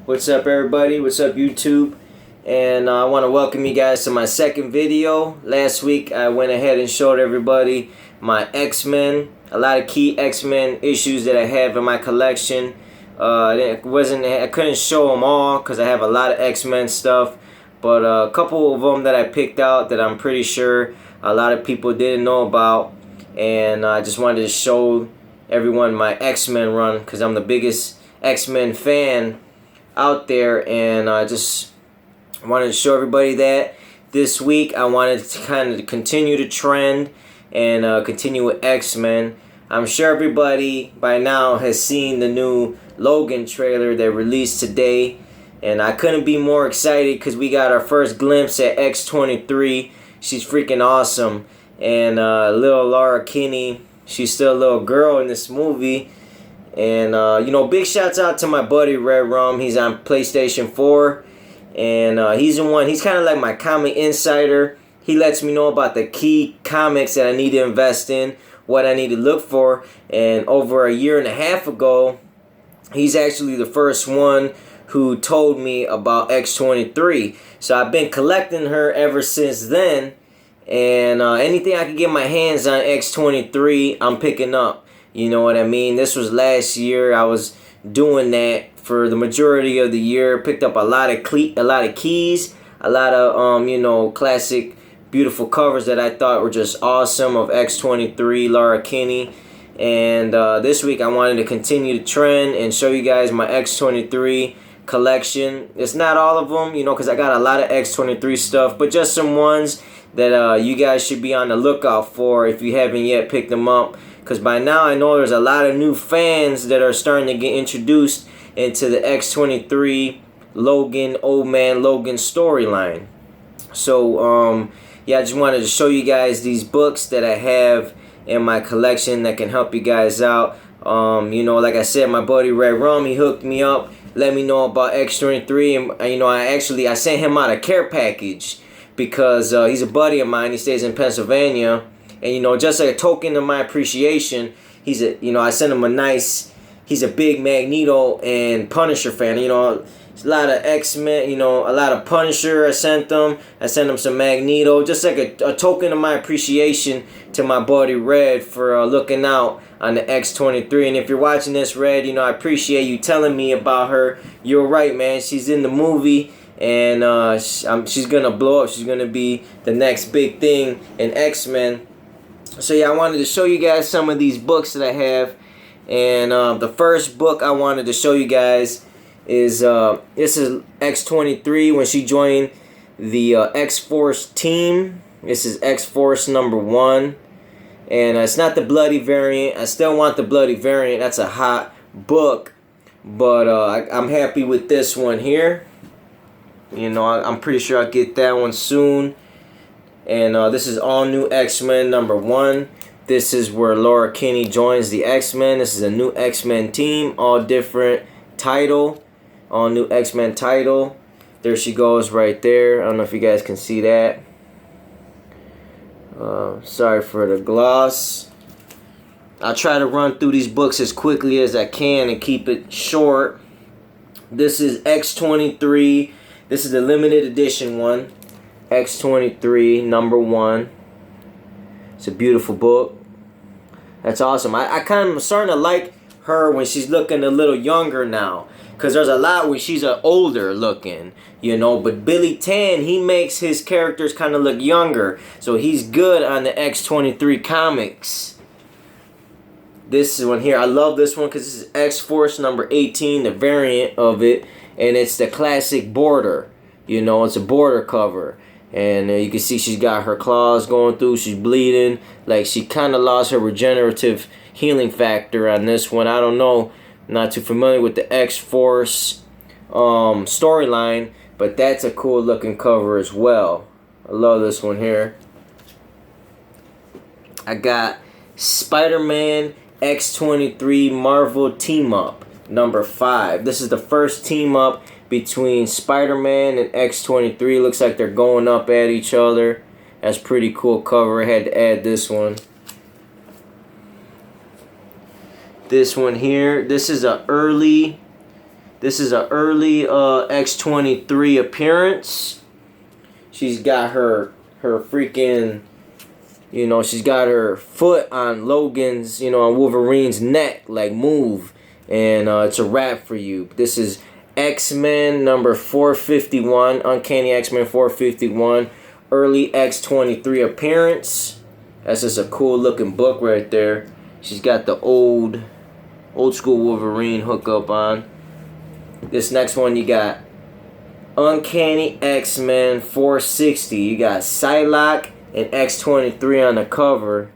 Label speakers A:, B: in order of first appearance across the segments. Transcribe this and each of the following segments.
A: What's up, everybody? What's up, YouTube? And I want to welcome you guys to my second video. Last week I went ahead and showed everybody my X-Men, a lot of key X-Men issues that I have in my collection. I couldn't show them all because I have a lot of X-Men stuff, but a couple of them that I picked out that I'm pretty sure a lot of people didn't know about, and I just wanted to show everyone my X-Men run because I'm the biggest X-Men fan out there, and I just wanted to show everybody that. This week I wanted to kind of continue the trend and continue with X-Men. I'm sure everybody by now has seen the new Logan trailer that released today, and I couldn't be more excited because we got our first glimpse at X23. She's freaking awesome, and little Laura Kinney, she's still a little girl in this movie. And you know, big shouts out to my buddy Red Rum. He's on PlayStation 4, and he's kind of like my comic insider. He lets me know about the key comics that I need to invest in, what I need to look for. And over a year and a half ago, he's actually the first one who told me about X23. So I've been collecting her ever since then, and anything I can get my hands on X23, I'm picking up. You know what I mean? This was last year. I was doing that for the majority of the year. Picked up a lot of keys, a lot of you know, classic, beautiful covers that I thought were just awesome of X23, Laura Kinney. And this week I wanted to continue the trend and show you guys my X23 collection. It's not all of them, you know, because I got a lot of X23 stuff, but just some ones that you guys should be on the lookout for if you haven't yet picked them up. Because by now I know there's a lot of new fans that are starting to get introduced into the X23 Logan, Old Man Logan storyline. So, yeah, I just wanted to show you guys these books that I have in my collection that can help you guys out. You know, like I said, my buddy Red Rum, he hooked me up, let me know about X23, and you know, I sent him out a care package because he's a buddy of mine. He stays in Pennsylvania. And you know, just like a token of my appreciation, I sent him a nice, he's a big Magneto and Punisher fan. You know, a lot of X-Men, you know, a lot of Punisher I sent him some Magneto, just like a token of my appreciation to my buddy Red for looking out on the X23. And if you're watching this, Red, you know, I appreciate you telling me about her. You're right, man. She's in the movie, and she's gonna blow up. She's gonna be the next big thing in X-Men. So yeah, I wanted to show you guys some of these books that I have, and the first book I wanted to show you guys is this is X23 when she joined the X-Force team. This is X-Force #1, and it's not the bloody variant. I still want the bloody variant. That's a hot book, but I'm happy with this one here. You know, I'm pretty sure I'll get that one soon. And this is All New X-Men #1. This is where Laura Kinney joins the X-Men. This is a new X-Men team, all different title, all new X-Men title. There she goes right there. I don't know if you guys can see that. Sorry for the gloss. I'll try to run through these books as quickly as I can and keep it short. This is X23. This is the limited edition one. X23 #1. It's a beautiful book. That's awesome. I kind of starting to like her when she's looking a little younger now, because there's a lot where she's older looking, you know, but Billy Tan, he makes his characters kind of look younger, so he's good on the X23 comics. This one here, I love this one because this is X-Force #18, the variant of it, and it's the classic border. You know, it's a border cover. And you can see she's got her claws going through. She's bleeding. Like, she kind of lost her regenerative healing factor on this one. I don't know. Not too familiar with the X-Force storyline. But that's a cool looking cover as well. I love this one here. I got Spider-Man X23 Marvel Team Up #5. This is the first team up between Spider-Man and X23. Looks like they're going up at each other. That's pretty cool cover. I had to add this one. This one here, this is a early This is an early X23 appearance. She's got her freaking, you know, she's got her foot on Logan's, you know, on Wolverine's neck, like move. And it's a wrap for you. This is X-Men number 451, Uncanny X-Men 451, early X23 appearance. That's just a cool looking book right there. She's got the old school Wolverine hookup on. This next one you got Uncanny X-Men 460. You got Psylocke and X23 on the cover.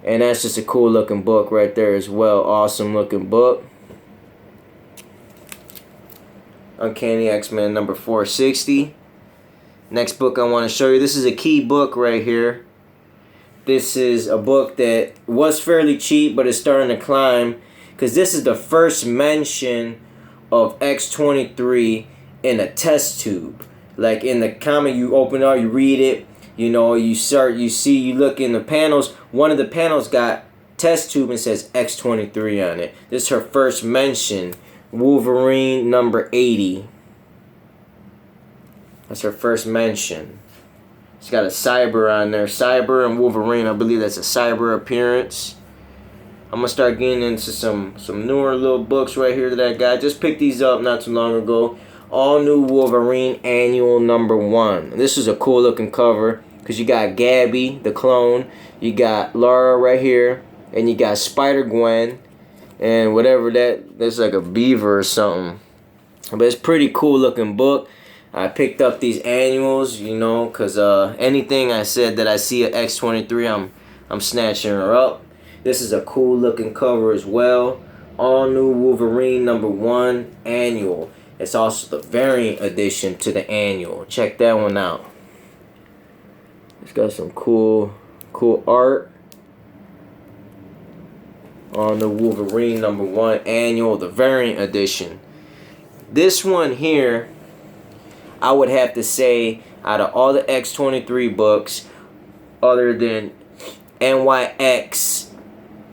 A: And that's just a cool looking book right there as well. Awesome looking book. Uncanny X-Men number 460. Next book I want to show you. This is a key book right here. This is a book that was fairly cheap, but it's starting to climb, because this is the first mention of X23 in a test tube. Like in the comic, you open it up, you read it, you know, you look in the panels. One of the panels got test tube and says X23 on it. This is her first mention. Wolverine number 80. That's her first mention. It's got a Cyber on there. Cyber and Wolverine. I believe that's a Cyber appearance. I'm going to start getting into some newer little books right here that I got. Just picked these up not too long ago. All New Wolverine Annual number 1. This is a cool looking cover, because you got Gabby, the clone. You got Laura right here. And you got Spider-Gwen. And whatever that's like a beaver or something. But it's pretty cool looking book. I picked up these annuals, you know, because anything I said that I see at X23, I'm snatching her up. This is a cool looking cover as well. All New Wolverine number 1 annual. It's also the variant edition to the annual. Check that one out. It's got some cool art. On the Wolverine number 1 annual, the variant edition. This one here, I would have to say, out of all the X23 books, other than NYX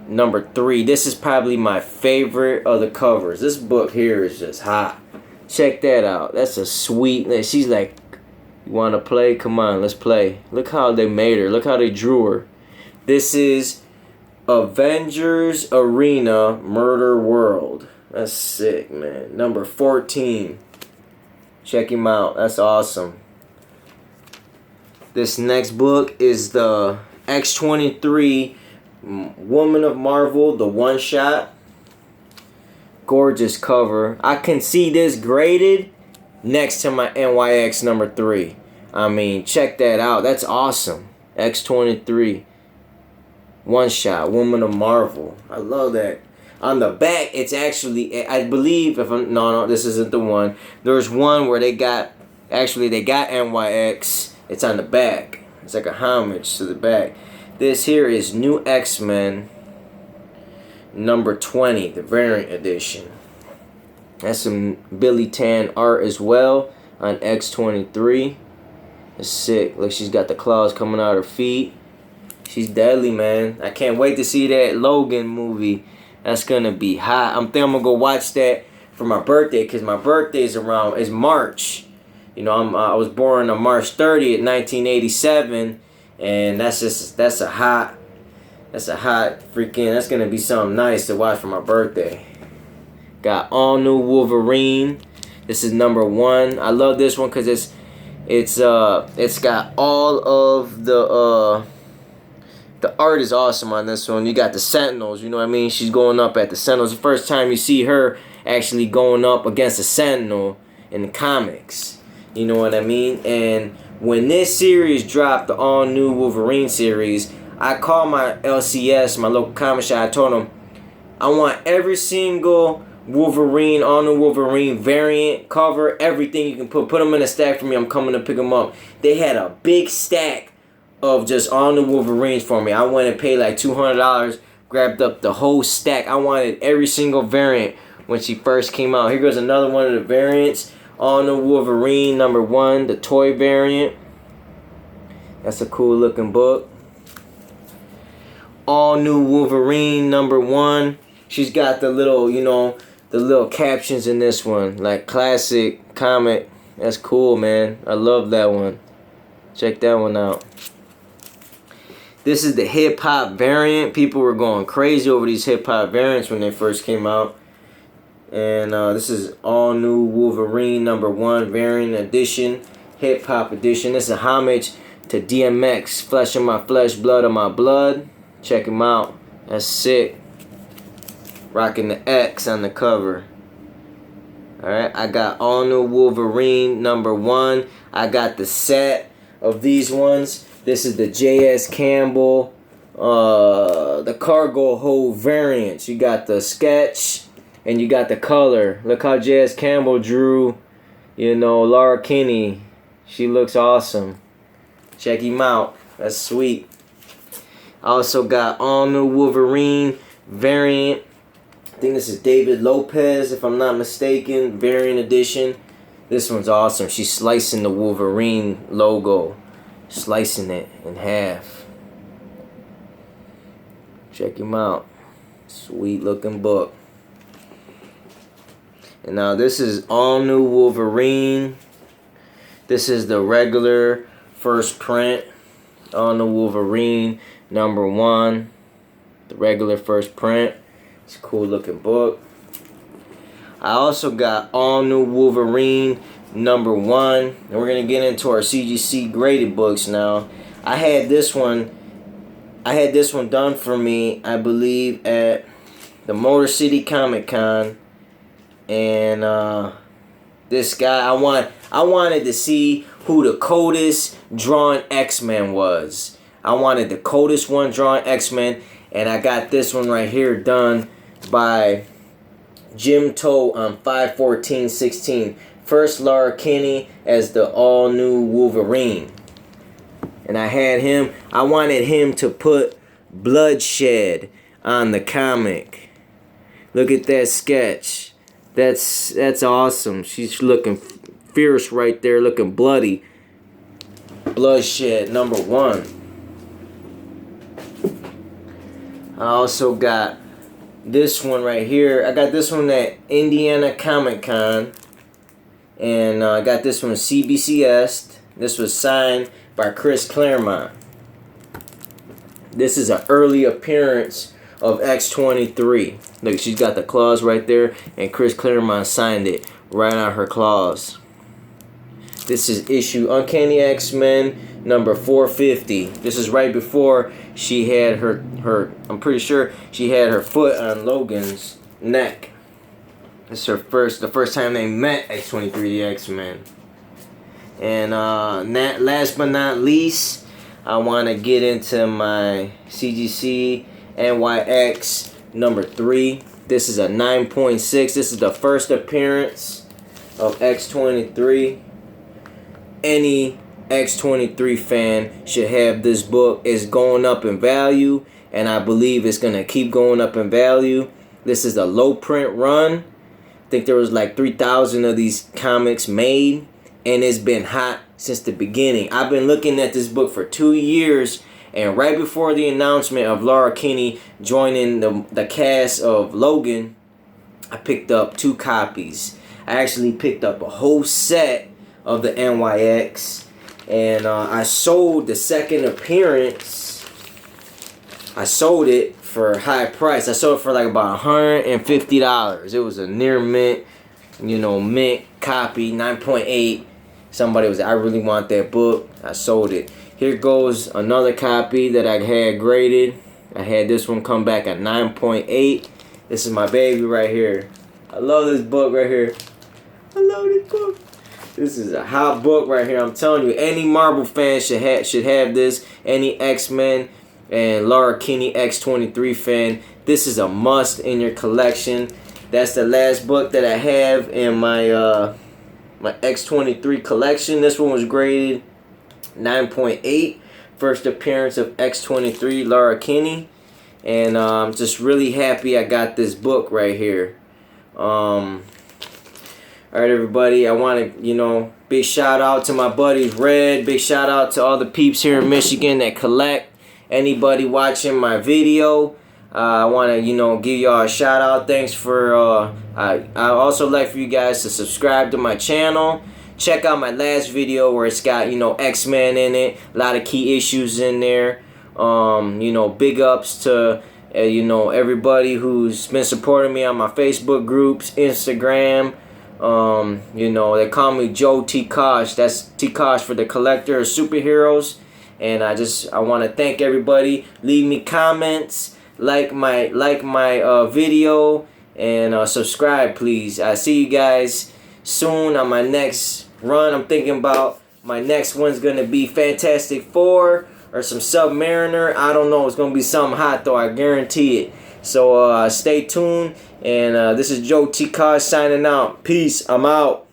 A: number 3, this is probably my favorite of the covers. This book here is just hot. Check that out. That's a sweet. She's like, you want to play? Come on, let's play. Look how they made her. Look how they drew her. This is Avengers Arena Murder World. That's sick, man. Number 14. Check him out. That's awesome. This next book is the X23 Woman of Marvel, the one shot. Gorgeous cover. I can see this graded next to my NYX number 3. I mean, check that out. That's awesome. X23 one shot, Woman of Marvel. I love that. On the back, it's actually, I believe, no, this isn't the one. There's one where they got NYX. It's on the back. It's like a homage to the back. This here is New X-Men number 20, the variant edition. That's some Billy Tan art as well on X23. It's sick. Look, she's got the claws coming out her feet. She's deadly, man. I can't wait to see that Logan movie. That's gonna be hot. I'm gonna go watch that for my birthday, because my birthday is March. You know, I was born on March 30th, 1987, and that's a hot freaking. That's gonna be something nice to watch for my birthday. Got All New Wolverine. This is number 1. I love this one because it's got all of the art is awesome on this one. You got the Sentinels, you know what I mean? She's going up at the Sentinels. The first time you see her actually going up against a Sentinel in the comics. You know what I mean? And when this series dropped, the All New Wolverine series, I called my LCS, my local comic shop. I told them, I want every single Wolverine, All New Wolverine variant, cover, everything you can put them in a stack for me. I'm coming to pick them up. They had a big stack of just All New Wolverines for me. I went and paid like $200, grabbed up the whole stack. I wanted every single variant when she first came out. Here goes another one of the variants. All New Wolverine number 1, the toy variant. That's a cool looking book. All New Wolverine number 1. She's got the little, you know, the little captions in this one, like classic comic. That's cool, man. I love that one. Check that one out. This is the hip-hop variant. People were going crazy over these hip-hop variants when they first came out. And this is all new Wolverine #1 variant edition, hip-hop edition. This is a homage to DMX, flesh of my flesh, blood of my blood. Check him out. That's sick. Rocking the X on the cover. Alright, I got all new Wolverine #1. I got the set of these ones. This is the J.S. Campbell, the cargo hold variants. You got the sketch and you got the color. Look how J.S. Campbell drew, you know, Laura Kinney. She looks awesome. Check him out. That's sweet. I also got all new Wolverine variant. I think this is David Lopez, if I'm not mistaken, variant edition. This one's awesome. She's slicing the Wolverine logo. Slicing it in half. Check him out. Sweet looking book. And now this is all new Wolverine. This is the regular first print. All new Wolverine #1. The regular first print. It's a cool looking book. I also got all new Wolverine #1, and we're gonna get into our CGC graded books now. I had this one done for me, I believe, at the Motor City Comic Con, and this guy, I wanted to see who the coldest drawn X-Men was. I wanted the coldest one drawn X-Men, and I got this one right here done by Jim Toe on 5/14/16. First Laura Kinney as the all-new Wolverine. And I wanted him to put bloodshed on the comic. Look at that sketch. That's awesome. She's looking fierce right there, looking bloody. Bloodshed #1. I also got this one right here. I got this one at Indiana Comic Con. And I got this one CBCS. This was signed by Chris Claremont. This is an early appearance of X23. Look, she's got the claws right there, and Chris Claremont signed it right on her claws. This is issue Uncanny X-Men #450. This is right before she had her I'm pretty sure she had her foot on Logan's neck. This is the first time they met X23 the X-Men. And last but not least, I want to get into my CGC NYX #3. This is a 9.6. This is the first appearance of X23. Any X23 fan should have this book. It's going up in value, and I believe it's going to keep going up in value. This is a low print run. I think there was like 3,000 of these comics made, and it's been hot since the beginning. I've been looking at this book for 2 years, and right before the announcement of Laura Kinney joining the cast of Logan, I picked up 2 copies. I actually picked up a whole set of the NYX, and I sold the second appearance. I sold it for a high price. I sold it for like about $150. It was a near mint, mint copy, 9.8. Somebody was, I really want that book. I sold it. Here goes another copy that I had graded. I had this one come back at 9.8. This is my baby right here. I love this book right here. I love this book. This is a hot book right here. I'm telling you, any Marvel fan should have this. Any X-Men and Laura Kinney X23 fan, this is a must in your collection. That's the last book that I have in my my X23 collection. This one was graded 9.8. First appearance of X23 Laura Kinney, and I'm just really happy I got this book right here. Alright, everybody, I want to, big shout out to my buddies Red. Big shout out to all the peeps here in Michigan that collect. Anybody watching my video, I want to, give y'all a shout out. Thanks for, I also like for you guys to subscribe to my channel. Check out my last video where it's got, X-Men in it. A lot of key issues in there. Big ups to, everybody who's been supporting me on my Facebook groups, Instagram. They call me Joe T. Kosh. That's T. Kosh for the collector of superheroes. And I want to thank everybody. Leave me comments. Like my video, and subscribe, please. I see you guys soon on my next run. I'm thinking about my next one's gonna be Fantastic Four or some Submariner. I don't know. It's gonna be something hot though. I guarantee it. So stay tuned. And this is Joe T. Kosh signing out. Peace. I'm out.